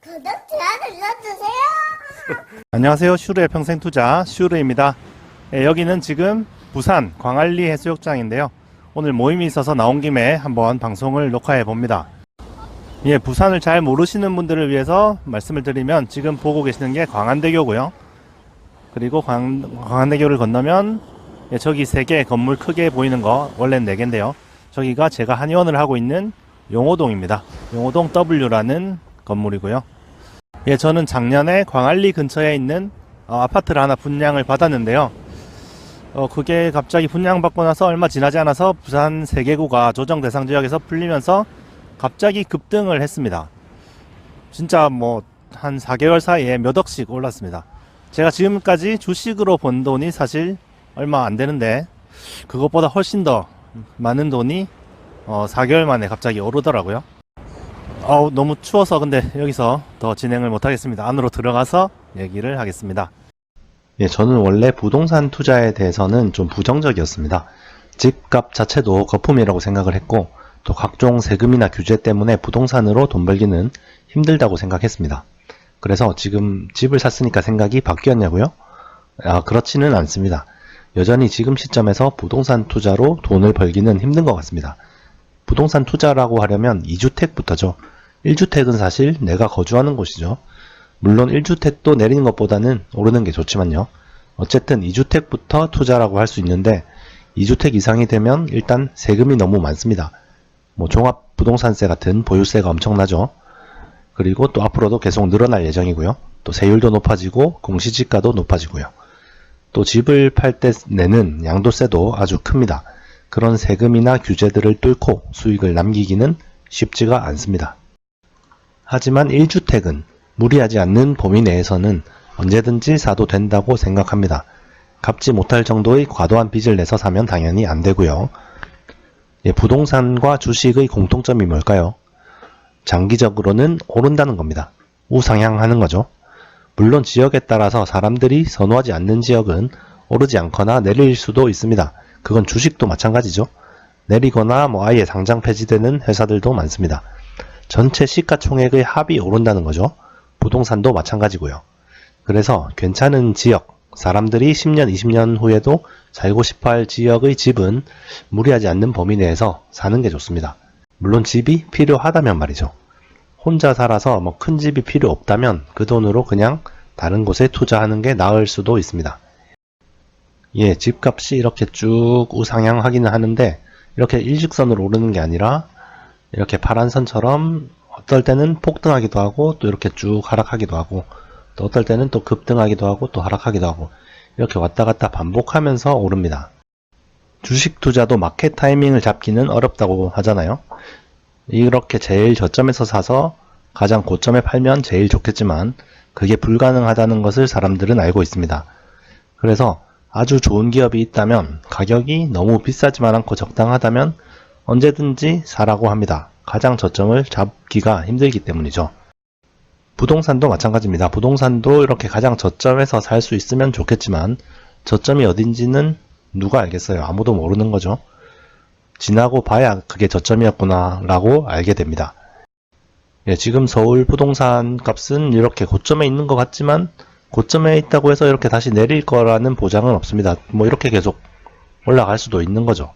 구독, 좋아요 눌러주세요. 안녕하세요. 슈르의 평생투자 슈르입니다. 여기는 지금 부산 광안리 해수욕장인데요. 오늘 모임이 있어서 나온 김에 한번 방송을 녹화해 봅니다. 부산을 잘 모르시는 분들을 위해서 말씀을 드리면 지금 보고 계시는 게 광안대교고요. 그리고 광안대교를 건너면 저기 3개 건물 크게 보이는 거 원래는 4개인데요. 저기가 제가 한의원을 하고 있는 용호동입니다. 용호동 W라는 건물이고요. 저는 작년에 광안리 근처에 있는 아파트를 하나 분양을 받았는데요. 그게 갑자기 분양받고 나서 얼마 지나지 않아서 부산 세계구가 조정 대상 지역에서 풀리면서 갑자기 급등을 했습니다. 진짜 한 4개월 사이에 몇 억씩 올랐습니다. 제가 지금까지 주식으로 번 돈이 사실 얼마 안 되는데 그것보다 훨씬 더 많은 돈이 4개월 만에 갑자기 오르더라고요. 너무 추워서 근데 여기서 더 진행을 못하겠습니다. 안으로 들어가서 얘기를 하겠습니다. 저는 원래 부동산 투자에 대해서는 좀 부정적이었습니다. 집값 자체도 거품이라고 생각을 했고 또 각종 세금이나 규제 때문에 부동산으로 돈 벌기는 힘들다고 생각했습니다. 그래서 지금 집을 샀으니까 생각이 바뀌었냐고요? 그렇지는 않습니다. 여전히 지금 시점에서 부동산 투자로 돈을 벌기는 힘든 것 같습니다. 부동산 투자라고 하려면 2주택부터죠. 1주택은 사실 내가 거주하는 곳이죠. 물론 1주택도 내리는 것보다는 오르는 게 좋지만요. 어쨌든 2주택부터 투자라고 할 수 있는데 2주택 이상이 되면 일단 세금이 너무 많습니다. 종합부동산세 같은 보유세가 엄청나죠. 그리고 또 앞으로도 계속 늘어날 예정이고요. 또 세율도 높아지고 공시지가도 높아지고요. 또 집을 팔 때 내는 양도세도 아주 큽니다. 그런 세금이나 규제들을 뚫고 수익을 남기기는 쉽지가 않습니다. 하지만 1주택은 무리하지 않는 범위 내에서는 언제든지 사도 된다고 생각합니다. 갚지 못할 정도의 과도한 빚을 내서 사면 당연히 안 되고요. 부동산과 주식의 공통점이 뭘까요? 장기적으로는 오른다는 겁니다. 우상향하는 거죠. 물론 지역에 따라서 사람들이 선호하지 않는 지역은 오르지 않거나 내릴 수도 있습니다. 그건 주식도 마찬가지죠. 내리거나 아예 상장 폐지되는 회사들도 많습니다. 전체 시가총액의 합이 오른다는 거죠. 부동산도 마찬가지고요. 그래서 괜찮은 지역, 사람들이 10년, 20년 후에도 살고 싶어할 지역의 집은 무리하지 않는 범위 내에서 사는 게 좋습니다. 물론 집이 필요하다면 말이죠. 혼자 살아서 큰 집이 필요 없다면 그 돈으로 그냥 다른 곳에 투자하는 게 나을 수도 있습니다. 집값이 이렇게 쭉 우상향하기는 하는데 이렇게 일직선으로 오르는 게 아니라 이렇게 파란 선처럼 어떨 때는 폭등하기도 하고 또 이렇게 쭉 하락하기도 하고 또 어떨 때는 또 급등하기도 하고 또 하락하기도 하고 이렇게 왔다 갔다 반복하면서 오릅니다. 주식 투자도 마켓 타이밍을 잡기는 어렵다고 하잖아요. 이렇게 제일 저점에서 사서 가장 고점에 팔면 제일 좋겠지만 그게 불가능하다는 것을 사람들은 알고 있습니다. 그래서 아주 좋은 기업이 있다면 가격이 너무 비싸지만 않고 적당하다면 언제든지 사라고 합니다. 가장 저점을 잡기가 힘들기 때문이죠. 부동산도 마찬가지입니다. 부동산도 이렇게 가장 저점에서 살 수 있으면 좋겠지만 저점이 어딘지는 누가 알겠어요. 아무도 모르는 거죠. 지나고 봐야 그게 저점이었구나 라고 알게 됩니다. 지금 서울 부동산 값은 이렇게 고점에 있는 것 같지만 고점에 있다고 해서 이렇게 다시 내릴 거라는 보장은 없습니다. 이렇게 계속 올라갈 수도 있는 거죠.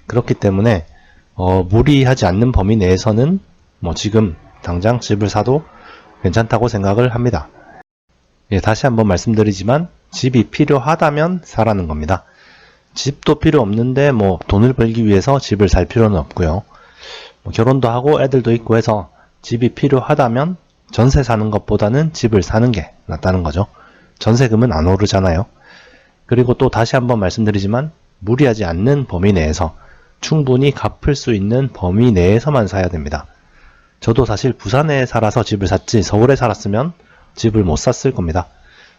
그렇기 때문에 무리하지 않는 범위 내에서는 지금 당장 집을 사도 괜찮다고 생각을 합니다. 다시 한번 말씀드리지만 집이 필요하다면 사라는 겁니다. 집도 필요 없는데 돈을 벌기 위해서 집을 살 필요는 없고요. 결혼도 하고 애들도 있고 해서 집이 필요하다면 전세 사는 것보다는 집을 사는 게 낫다는 거죠. 전세금은 안 오르잖아요. 그리고 또 다시 한번 말씀드리지만 무리하지 않는 범위 내에서 충분히 갚을 수 있는 범위 내에서만 사야 됩니다. 저도 사실 부산에 살아서 집을 샀지 서울에 살았으면 집을 못 샀을 겁니다.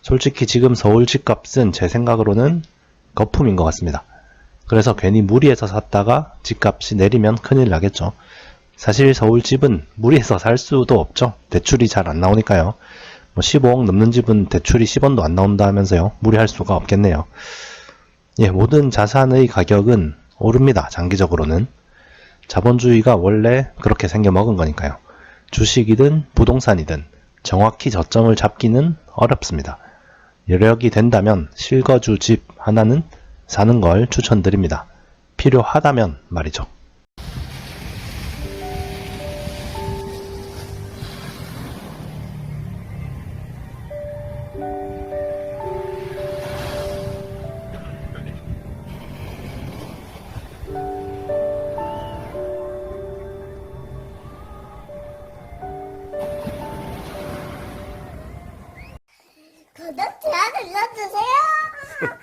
솔직히 지금 서울 집값은 제 생각으로는 거품인 것 같습니다. 그래서 괜히 무리해서 샀다가 집값이 내리면 큰일 나겠죠. 사실 서울 집은 무리해서 살 수도 없죠. 대출이 잘 안 나오니까요. 15억 넘는 집은 대출이 10원도 안 나온다 하면서요. 무리할 수가 없겠네요. 모든 자산의 가격은 오릅니다. 장기적으로는. 자본주의가 원래 그렇게 생겨 먹은 거니까요. 주식이든 부동산이든 정확히 저점을 잡기는 어렵습니다. 여력이 된다면 실거주 집 하나는 사는 걸 추천드립니다. 필요하다면 말이죠. 구독, 좋아요 눌러주세요.